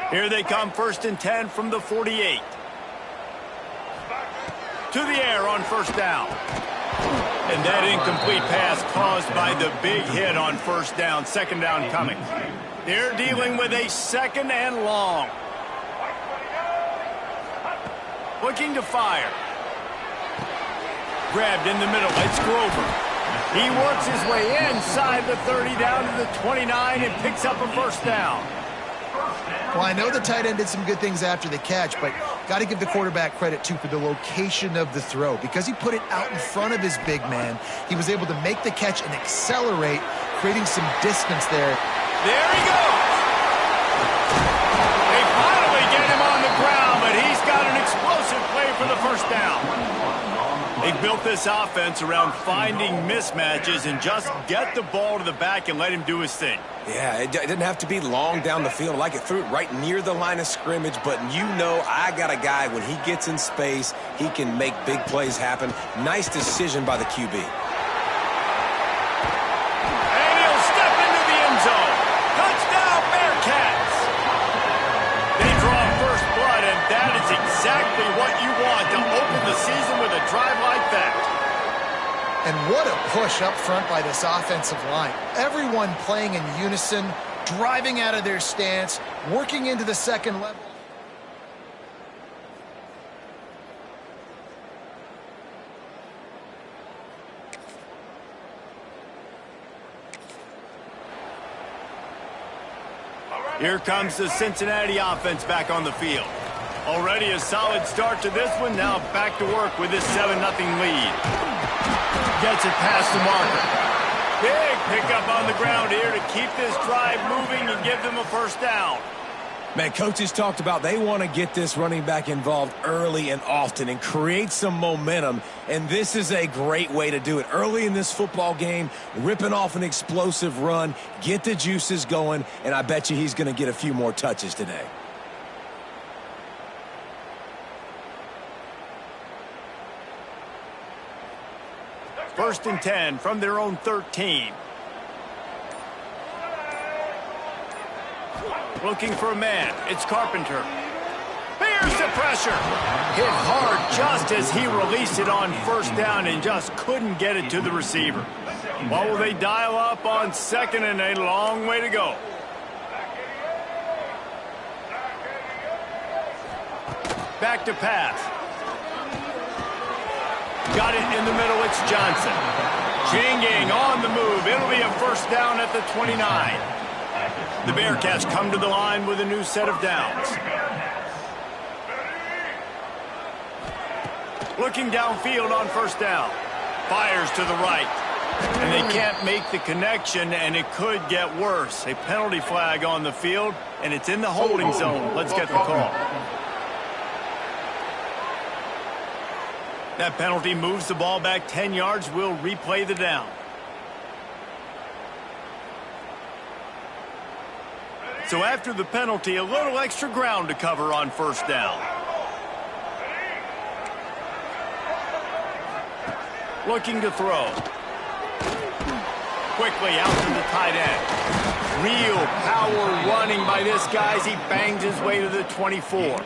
Here they come, 1st and 10 from the 48. To the air on 1st down. And that incomplete pass caused by the big hit on 1st down. 2nd down coming. They're dealing with a 2nd and long. Looking to fire. Grabbed in the middle. It's Grover. He works his way inside the 30 down to the 29 and picks up a 1st down. Well, I know the tight end did some good things after the catch, but got to give the quarterback credit, too, for the location of the throw. Because he put it out in front of his big man, he was able to make the catch and accelerate, creating some distance there. There he goes! They finally get him on the ground, but he's got an explosive play for the 1st down. They built this offense around finding mismatches and just get the ball to the back and let him do his thing. Yeah, it didn't have to be long down the field. Like it threw it right near the line of scrimmage, but you know I got a guy, when he gets in space, he can make big plays happen. Nice decision by the QB. And he'll step into the end zone. Touchdown, Bearcats! They draw first blood, and that is exactly what you want to open the season with a drive like that. And what a push up front by this offensive line. Everyone playing in unison, driving out of their stance, working into the 2nd level. Here comes the Cincinnati offense back on the field. Already a solid start to this one. Now back to work with this 7-0 lead. Gets it past the marker. Big pickup on the ground here to keep this drive moving and give them a 1st down. Man, coaches talked about they want to get this running back involved early and often and create some momentum, and this is a great way to do it. Early in this football game, ripping off an explosive run, get the juices going, and I bet you he's going to get a few more touches today. First and 10 from their own 13. Looking for a man. It's Carpenter. Here's the pressure. Hit hard just as he released it on 1st down and just couldn't get it to the receiver. What will they dial up on 2nd and a long way to go? Back to pass. Got it in the middle. It's Johnson. Jinging on the move. It'll be a 1st down at the 29. The Bearcats come to the line with a new set of downs. Looking downfield on 1st down. Fires to the right. And they can't make the connection, and it could get worse. A penalty flag on the field, and it's in the holding zone. Let's get the call. That penalty moves the ball back 10 yards. We'll replay the down. So after the penalty, a little extra ground to cover on 1st down. Looking to throw. Quickly out to the tight end. Real power running by this guy as he bangs his way to the 24.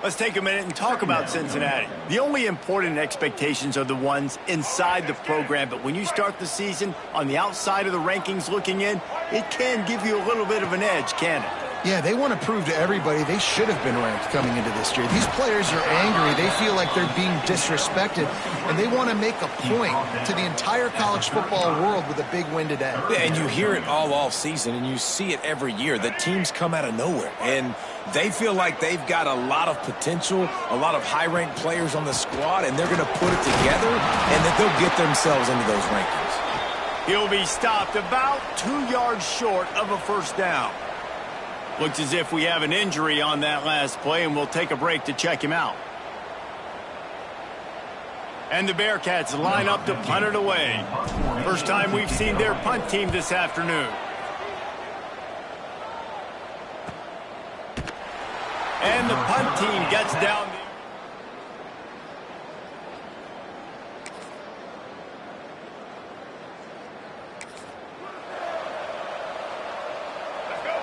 Let's take a minute and talk about Cincinnati. The only important expectations are the ones inside the program, but when you start the season on the outside of the rankings looking in, it can give you a little bit of an edge, can it? Yeah, they want to prove to everybody they should have been ranked coming into this year. These players are angry. They feel like they're being disrespected, and they want to make a point to the entire college football world with a big win today. Yeah, and you hear it all season, and you see it every year. The teams come out of nowhere, and they feel like they've got a lot of potential, a lot of high-ranked players on the squad, and they're going to put it together, and that they'll get themselves into those rankings. He'll be stopped about 2 yards short of a 1st down. Looks as if we have an injury on that last play, and we'll take a break to check him out. And the Bearcats line up to punt it away. First time we've seen their punt team this afternoon. And the punt team gets down the...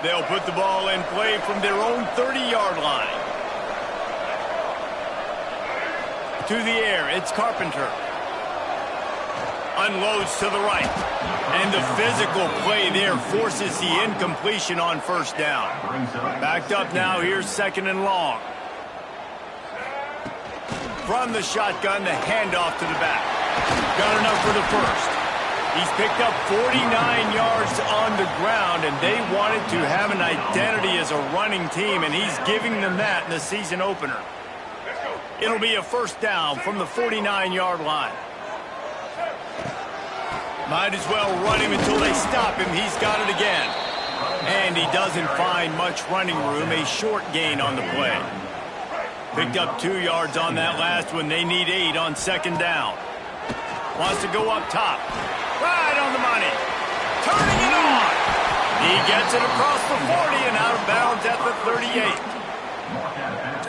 They'll put the ball in play from their own 30-yard line. To the air, it's Carpenter. Unloads to the right. And the physical play there forces the incompletion on first down. Backed up now, here's 2nd and long. From the shotgun, the handoff to the back. Got enough for the first. He's picked up 49 yards on the ground, and they wanted to have an identity as a running team, and he's giving them that in the season opener. It'll be a first down from the 49-yard line. Might as well run him until they stop him. He's got it again. And he doesn't find much running room. A short gain on the play. Picked up 2 yards on that last one. They need 8 on 2nd down. Wants to go up top. Right on the money. Turning it on. He gets it across the 40 and out of bounds at the 38.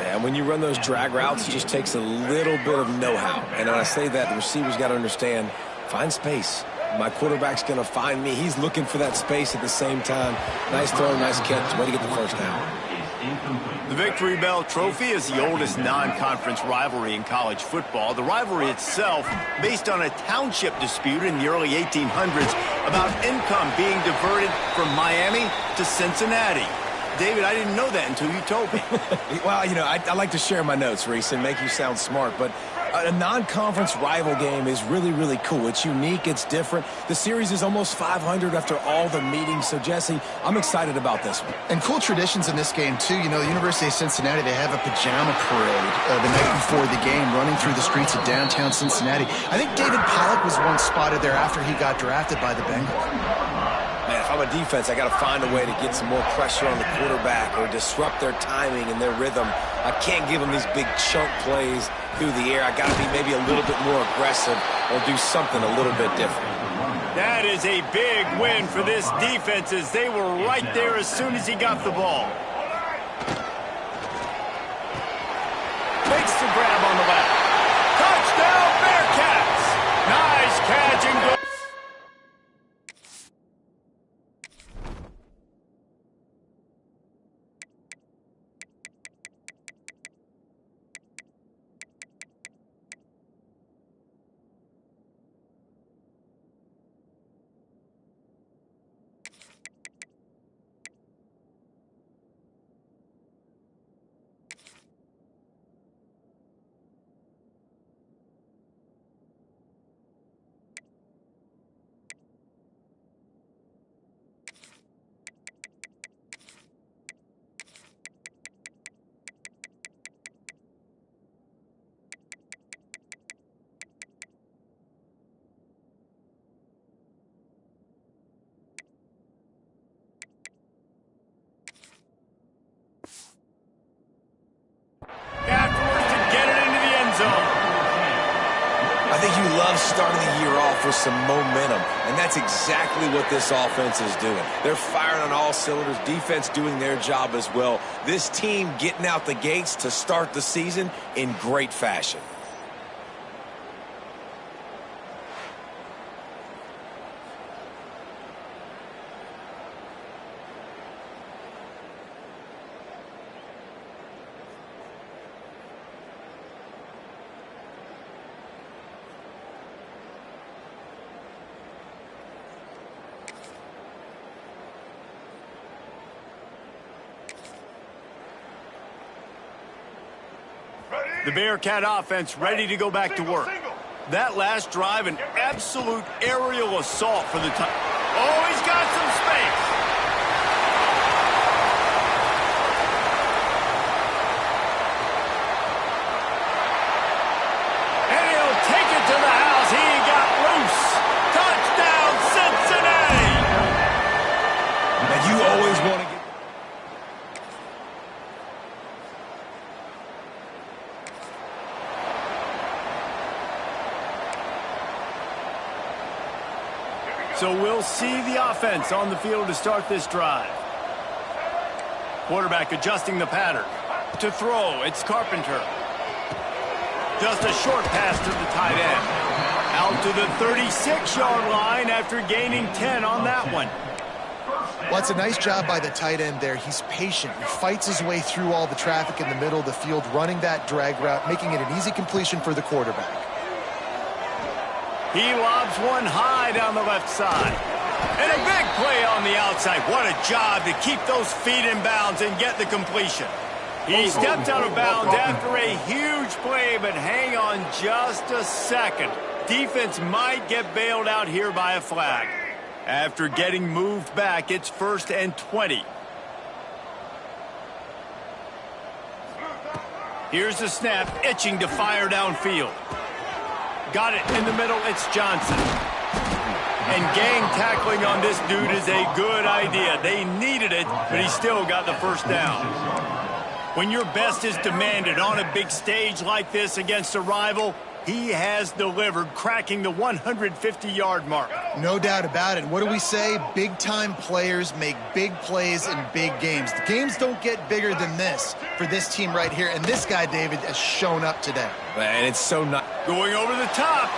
And when you run those drag routes, it just takes a little bit of know-how. And when I say that, the receiver's got to understand, find space. My quarterback's going to find me. He's looking for that space at the same time. Nice throw, nice catch. Way to get the first down. The Victory Bell Trophy is the oldest non-conference rivalry in college football. The rivalry itself, based on a township dispute in the early 1800s about income being diverted from Miami to Cincinnati. David, I didn't know that until you told me. Well, you know, I like to share my notes, Reese, and make you sound smart, but a non-conference rival game is really, really cool. It's unique. It's different. The series is almost 500 after all the meetings. So, Jesse, I'm excited about this one. And cool traditions in this game, too. You know, the University of Cincinnati, they have a pajama parade the night before the game running through the streets of downtown Cincinnati. I think David Pollock was once spotted there after he got drafted by the Bengals. Man, if I'm a defense, I got to find a way to get some more pressure on the quarterback or disrupt their timing and their rhythm. I can't give them these big chunk plays through the air. I got to be maybe a little bit more aggressive or do something a little bit different. That is a big win for this defense as they were right there as soon as he got the ball. Makes the grab on the left. Touchdown, Bearcats! Nice catch and goal. I think you love starting the year off with some momentum, and that's exactly what this offense is doing. They're firing on all cylinders, defense doing their job as well. This team getting out the gates to start the season in great fashion. The Bearcat offense ready to go back to work. That last drive, an absolute aerial assault for the time. Oh, he's got some space. And he'll take it to the house. He got loose. Touchdown, Cincinnati. And you always want to get... So we'll see the offense on the field to start this drive. Quarterback adjusting the pattern. To throw, it's Carpenter. Just a short pass to the tight end. Out to the 36-yard line after gaining 10 on that one. Well, it's a nice job by the tight end there. He's patient. He fights his way through all the traffic in the middle of the field, running that drag route, making it an easy completion for the quarterback. He lobs one high down the left side. And a big play on the outside. What a job to keep those feet in bounds and get the completion. He stepped out of bounds after a huge play, but hang on just a second. Defense might get bailed out here by a flag. After getting moved back, it's 1st and 20. Here's the snap, itching to fire downfield. Got it in the middle, it's Johnson. And gang tackling on this dude is a good idea. They needed it, but he still got the first down. When your best is demanded on a big stage like this against a rival, he has delivered, cracking the 150-yard mark. No doubt about it. What do we say? Big-time players make big plays in big games. The games don't get bigger than this for this team right here. And this guy, David, has shown up today. And it's so not going over the top.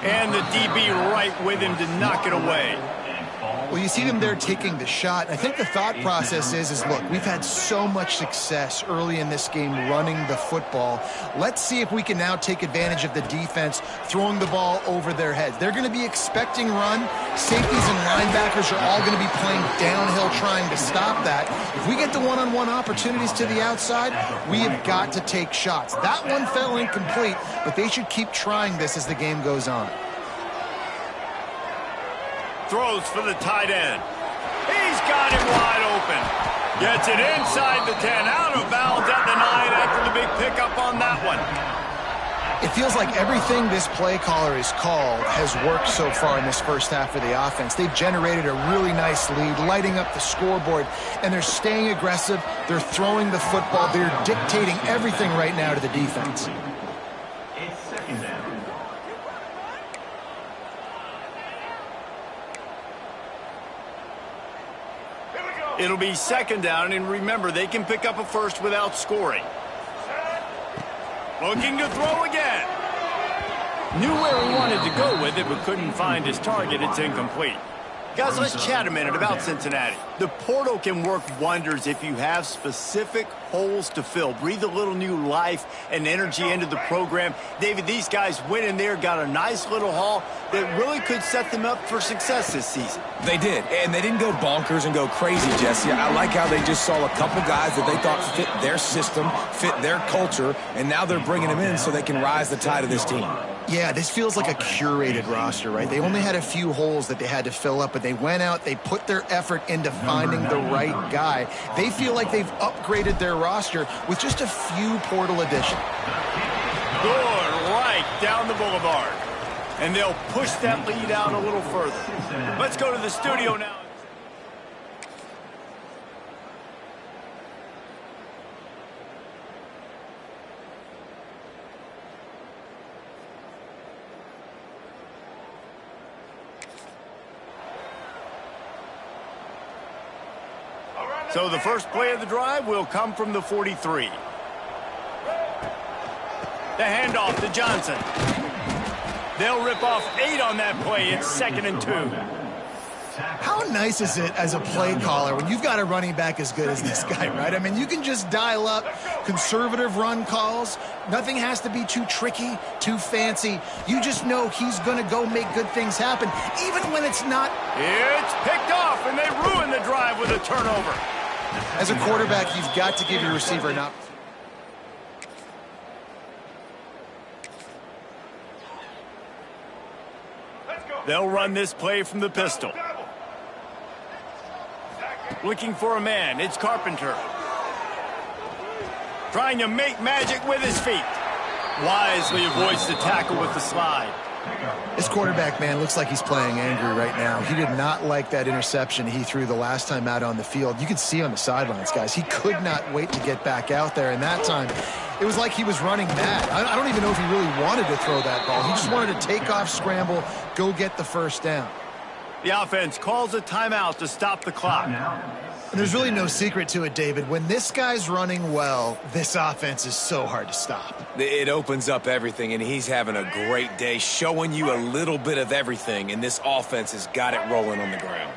And the DB right with him to knock it away. Well, you see them there taking the shot. I think the thought process is look, we've had so much success early in this game running the football. Let's see if we can now take advantage of the defense throwing the ball over their heads. They're going to be expecting run. Safeties and linebackers are all going to be playing downhill trying to stop that. If we get the one-on-one opportunities to the outside, we have got to take shots. That one fell incomplete, but they should keep trying this as the game goes on. Throws for the tight end. He's got him wide open. Gets it inside the 10, out of bounds at the 9 after the big pickup on that one. It feels like everything this play caller has called has worked so far in this first half of the offense. They've generated a really nice lead, lighting up the scoreboard, and they're staying aggressive. They're throwing the football. They're dictating everything right now to the defense. It'll be 2nd down, and remember, they can pick up a first without scoring. Looking to throw again. Knew where he wanted to go with it, but couldn't find his target. It's incomplete. Guys, let's chat a minute about Cincinnati. The portal can work wonders if you have specific holes to fill. Breathe a little new life and energy into the program. David, these guys went in there, got a nice little haul that really could set them up for success this season. They did, and they didn't go bonkers and go crazy, Jesse. I like how they just saw a couple guys that they thought fit their system, fit their culture, and now they're bringing them in so they can rise the tide of this team. Yeah, this feels like a curated roster, right? They only had a few holes that they had to fill up, but they went out, they put their effort into finding the right guy. They feel like they've upgraded their roster with just a few portal additions. Good right down the boulevard. And they'll push that lead out a little further. Let's go to the studio now. So the first play of the drive will come from the 43. The handoff to Johnson. They'll rip off 8 on that play. It's 2nd and 2. How nice is it as a play caller when you've got a running back as good as this guy, right? I mean, you can just dial up conservative run calls. Nothing has to be too tricky, too fancy. You just know he's going to go make good things happen, even when it's not. It's picked off, and they ruin the drive with a turnover. As a quarterback, you've got to give your receiver an opportunity. They'll run this play from the pistol. Looking for a man. It's Carpenter. Trying to make magic with his feet. Wisely avoids the tackle with the slide. This quarterback, man, looks like he's playing angry right now. He did not like that interception he threw the last time out on the field. You could see on the sidelines, guys. He could not wait to get back out there, and that time it was like he was running mad. I don't even know if he really wanted to throw that ball. He just wanted to take off, scramble, go get the first down. The offense calls a timeout to stop the clock. And there's really no secret to it, David. When this guy's running well, this offense is so hard to stop. It opens up everything, and he's having a great day, showing you a little bit of everything, and this offense has got it rolling on the ground.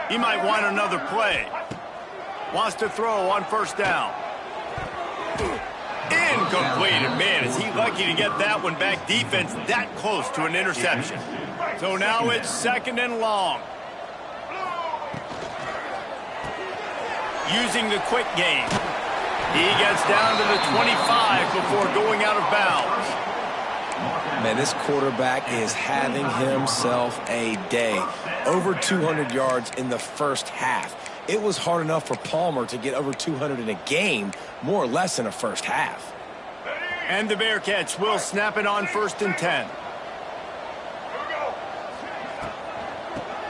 He might want another play. Wants to throw on first down. Incomplete. And man, is he lucky to get that one back. Defense that close to an interception. So now it's 2nd and long. Using the quick game. He gets down to the 25 before going out of bounds. Man, this quarterback is having himself a day. Over 200 yards in the first half. It was hard enough for Palmer to get over 200 in a game, more or less in a first half. And the Bearcats will snap it on 1st and 10.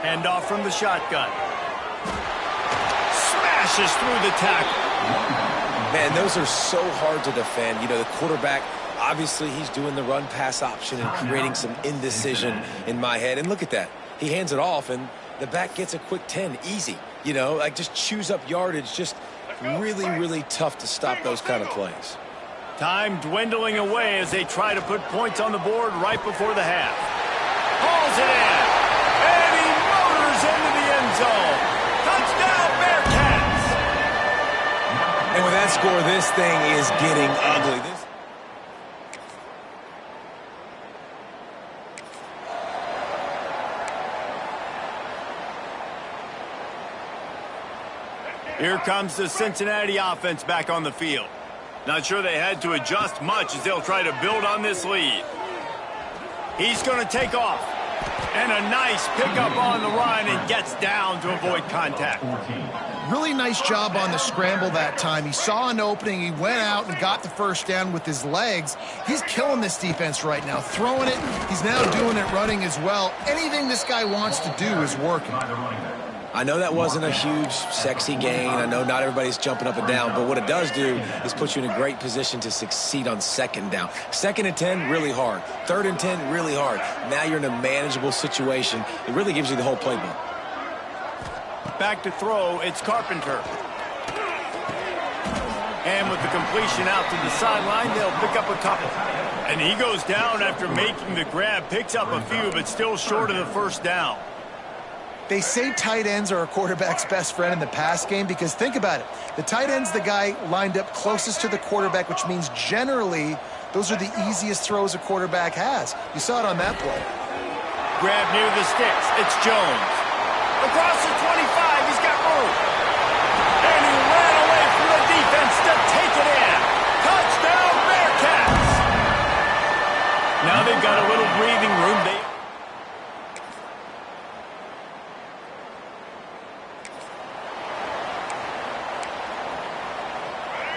Hand off from the shotgun. Smashes through the tackle. Man, those are so hard to defend. You know, the quarterback, obviously he's doing the run-pass option and creating some indecision in my head. And look at that. He hands it off, and the back gets a quick 10. Easy. You know, like just chews up yardage. Just really, really tough to stop those kind of plays. Time dwindling away as they try to put points on the board right before the half. Hauls it in. And he motors into the end zone. Touchdown, Bearcats! And with that score, this thing is getting ugly. Here comes the Cincinnati offense back on the field. Not sure they had to adjust much as they'll try to build on this lead. He's going to take off. And a nice pickup on the run and gets down to avoid contact. Really nice job on the scramble that time. He saw an opening. He went out and got the first down with his legs. He's killing this defense right now. Throwing it. He's now doing it running as well. Anything this guy wants to do is working. I know that wasn't a huge, sexy gain. I know not everybody's jumping up and down, but what it does do is put you in a great position to succeed on 2nd down. 2nd and 10, really hard. 3rd and 10, really hard. Now you're in a manageable situation. It really gives you the whole playbook. Back to throw, it's Carpenter. And with the completion out to the sideline, they'll pick up a couple. And he goes down after making the grab, picks up a few, but still short of the first down. They say tight ends are a quarterback's best friend in the pass game because think about it. The tight end's the guy lined up closest to the quarterback, which means generally those are the easiest throws a quarterback has. You saw it on that play. Grab near the sticks. It's Jones. Across the 25, he's got room. And he ran away from the defense to take it in. Touchdown, Bearcats! Now they've got a little breathing room.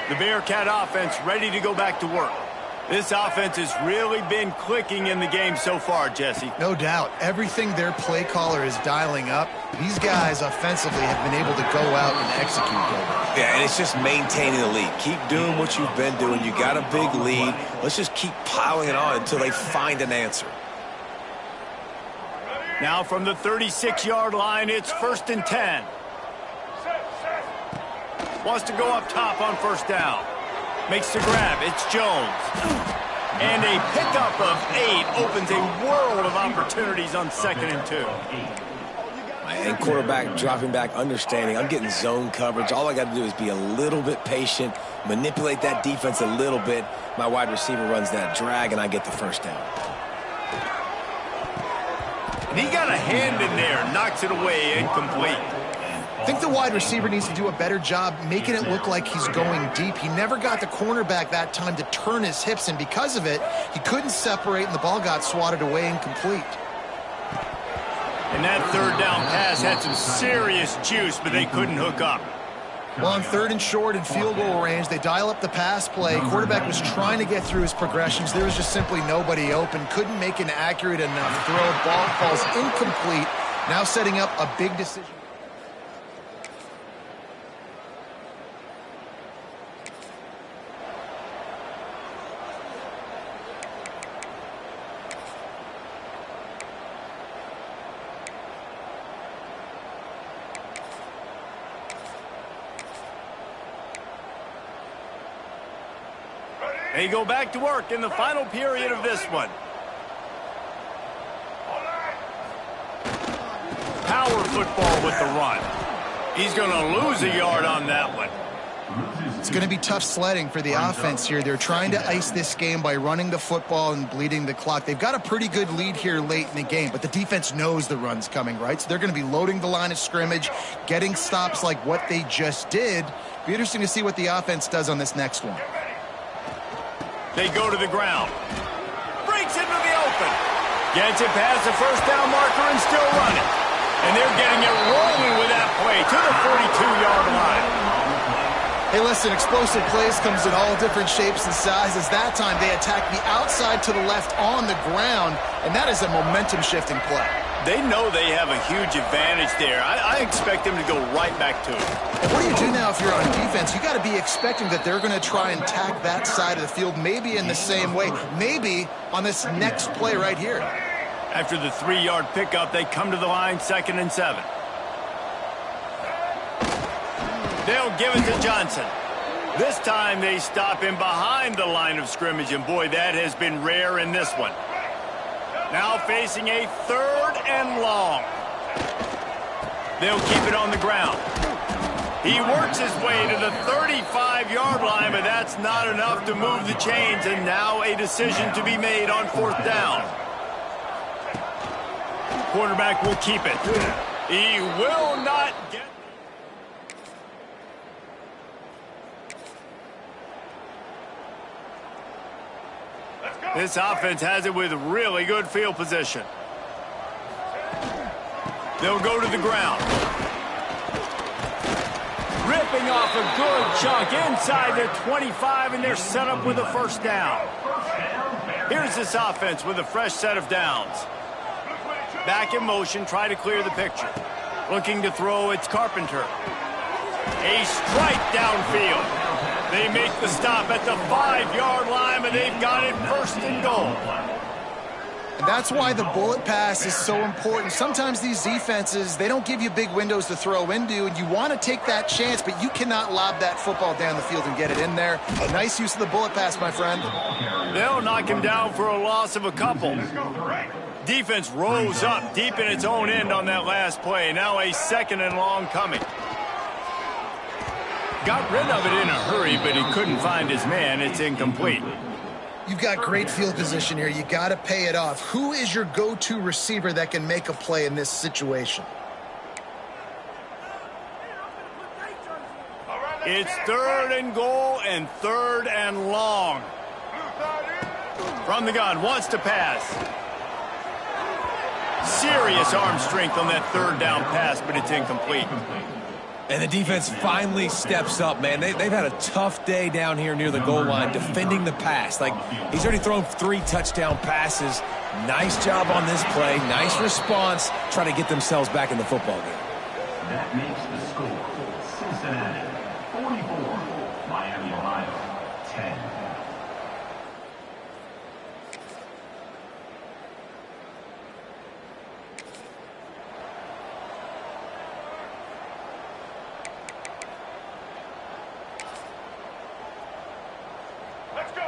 The Bearcat offense ready to go back to work. This offense has really been clicking in the game so far, Jesse. No doubt. Everything their play caller is dialing up, these guys offensively have been able to go out and execute. Yeah, and it's just maintaining the lead. Keep doing what you've been doing. You got a big lead. Let's just keep piling it on until they find an answer. Now from the 36-yard line, it's 1st and 10. Wants to go up top on first down. Makes the grab. It's Jones. And a pickup of 8 opens a world of opportunities on 2nd and 2. And quarterback dropping back, understanding. I'm getting zone coverage. All I got to do is be a little bit patient, manipulate that defense a little bit. My wide receiver runs that drag, and I get the first down. And he got a hand in there, knocks it away, incomplete. I think the wide receiver needs to do a better job making it look like he's going deep. He never got the cornerback that time to turn his hips, and because of it, he couldn't separate, and the ball got swatted away incomplete. And that 3rd down pass had some serious juice, but they couldn't hook up. Well, on 3rd and short and field goal range, they dial up the pass play. Quarterback was trying to get through his progressions. There was just simply nobody open. Couldn't make an accurate enough throw. Ball falls incomplete. Now setting up a big decision. They go back to work in the final period of this one. Power power football with the run. He's going to lose a yard on that one. It's going to be tough sledding for the offense here. They're trying to ice this game by running the football and bleeding the clock. They've got a pretty good lead here late in the game, but the defense knows the run's coming, right? So they're going to be loading the line of scrimmage, getting stops like what they just did. Be interesting to see what the offense does on this next one. They go to the ground. Breaks into the open. Gets it past the first down marker and still running. And they're getting it rolling with that play to the 42-yard line. Hey, listen, explosive plays comes in all different shapes and sizes. That time they attack the outside to the left on the ground, and that is a momentum-shifting play. They know they have a huge advantage there. I expect them to go right back to it. And what do you do now if you're on defense? You got to be expecting that they're going to try and attack that side of the field, maybe in the same way, maybe on this next play right here. After the 3-yard pickup, they come to the line 2nd and 7. They'll give it to Johnson. This time they stop him behind the line of scrimmage, and boy, that has been rare in this one. Now facing a 3rd and long. They'll keep it on the ground. He works his way to the 35-yard line, but that's not enough to move the chains, and now a decision to be made on 4th down. Quarterback will keep it. He will not get... This offense has it with really good field position. They'll go to the ground. Ripping off a good chunk inside the 25, and they're set up with a 1st down. Here's this offense with a fresh set of downs. Back in motion, try to clear the picture. Looking to throw, it's Carpenter. A strike downfield. They make the stop at the 5-yard line, but they've got it 1st and goal. And that's why the bullet pass is so important. Sometimes these defenses, they don't give you big windows to throw into, and you want to take that chance, but you cannot lob that football down the field and get it in there. A nice use of the bullet pass, my friend. They'll knock him down for a loss of a couple. Defense rose up deep in its own end on that last play. Now a 2nd and long coming. Got rid of it in a hurry, but he couldn't find his man. It's incomplete. You've got great field position here. You got to pay it off. Who is your go-to receiver that can make a play in this situation? It's 3rd and goal and 3rd and long. From the gun, wants to pass. Serious arm strength on that 3rd down pass, but it's incomplete. And the defense finally steps up, man. They've had a tough day down here near the goal line defending the pass. Like, he's already thrown 3 touchdown passes. Nice job on this play. Nice response. Trying to get themselves back in the football game. That makes the score Cincinnati 44, Miami, Ohio 10.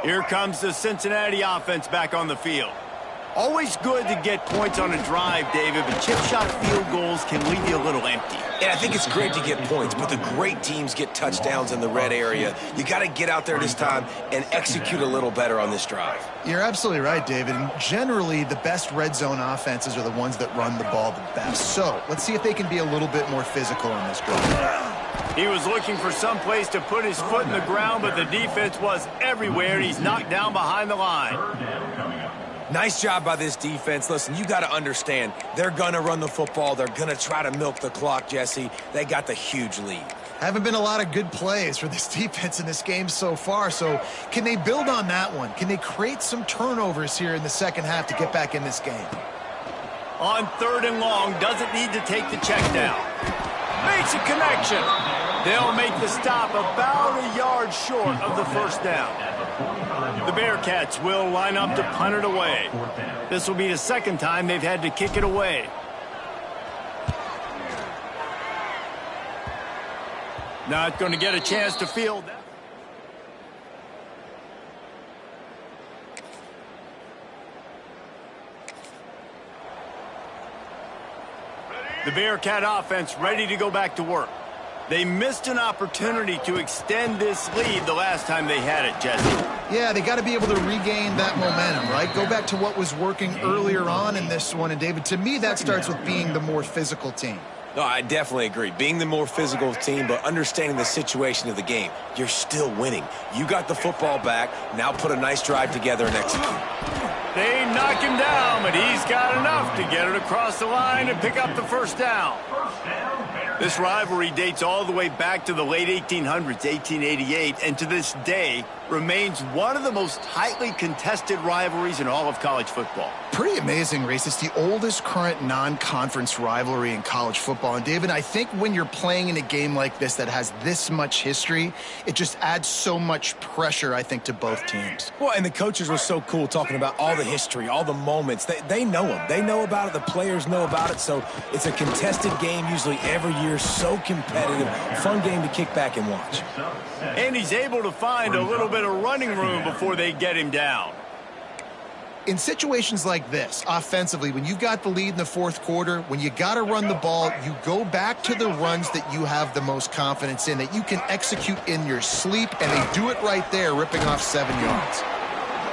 Here comes the Cincinnati offense back on the field. Always good to get points on a drive, David, but chip shot field goals can leave you a little empty. Yeah, I think it's great to get points, but the great teams get touchdowns in the red area. You got to get out there this time and execute a little better on this drive. You're absolutely right, David. And generally, the best red zone offenses are the ones that run the ball the best. So let's see if they can be a little bit more physical on this drive. He was looking for some place to put his foot in the ground, but the defense was everywhere, and he's knocked down behind the line. Nice job by this defense. Listen, you got to understand, they're going to run the football. They're going to try to milk the clock, Jesse. They got the huge lead. Haven't been a lot of good plays for this defense in this game so far, so can they build on that one? Can they create some turnovers here in the second half to get back in this game? On 3rd and long, doesn't need to take the check down. Makes a connection. They'll make the stop about a yard short of the 1st down. The Bearcats will line up to punt it away. This will be the 2nd time they've had to kick it away. Not going to get a chance to field that. The Bearcat offense ready to go back to work. They missed an opportunity to extend this lead the last time they had it, Jesse. Yeah, they got to be able to regain that momentum, right? Go back to what was working earlier on in this one. And, David, to me, that starts with being the more physical team. No, I definitely agree. Being the more physical team, but understanding the situation of the game. You're still winning. You got the football back. Now put a nice drive together and execute. They knock him down, but he's got enough to get it across the line and pick up the first down. This rivalry dates all the way back to the late 1800s, 1888, and to this day remains one of the most tightly contested rivalries in all of college football. Pretty amazing, Reese. It's the oldest current non-conference rivalry in college football. And, David, I think when you're playing in a game like this that has this much history, it just adds so much pressure, I think, to both teams. Well, and the coaches were so cool talking about all the history, all the moments. They know them. They know about it. The players know about it. So it's a contested game usually every year. So competitive. Fun game to kick back and watch. And he's able to find a little bit of running room before they get him down. In situations like this, offensively, when you've got the lead in the fourth quarter, when you got to run the ball, you go back to the runs that you have the most confidence in, that you can execute in your sleep, and they do it right there, ripping off 7 yards.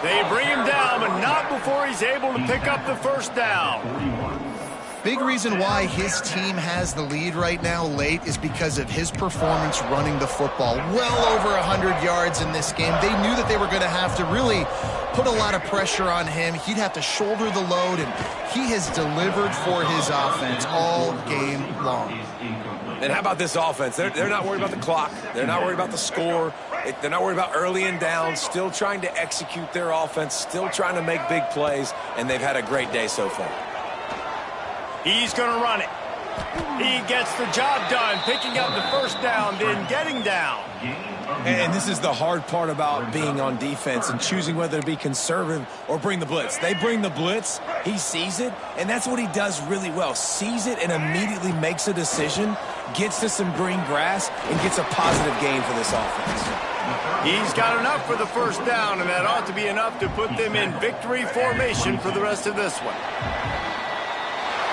They bring him down, but not before he's able to pick up the first down. Big reason why his team has the lead right now late is because of his performance running the football. Well over 100 yards in this game. They knew that they were going to have to really put a lot of pressure on him. He'd have to shoulder the load, and he has delivered for his offense all game long. And how about this offense? They're not worried about the clock. They're not worried about the score. They're not worried about early and down. Still trying to execute their offense. Still trying to make big plays, and they've had a great day so far. He's going to run it. He gets the job done, picking up the first down, then getting down. And this is the hard part about being on defense and choosing whether to be conservative or bring the blitz. They bring the blitz, he sees it, and that's what he does really well. Sees it and immediately makes a decision, gets to some green grass, and gets a positive gain for this offense. He's got enough for the first down, and that ought to be enough to put them in victory formation for the rest of this one.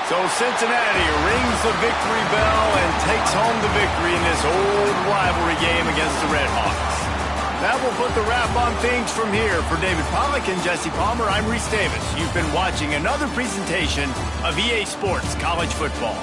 So Cincinnati rings the victory bell and takes home the victory in this old rivalry game against the Redhawks. That will put the wrap on things from here. For David Pollack and Jesse Palmer, I'm Reese Davis. You've been watching another presentation of EA Sports College Football.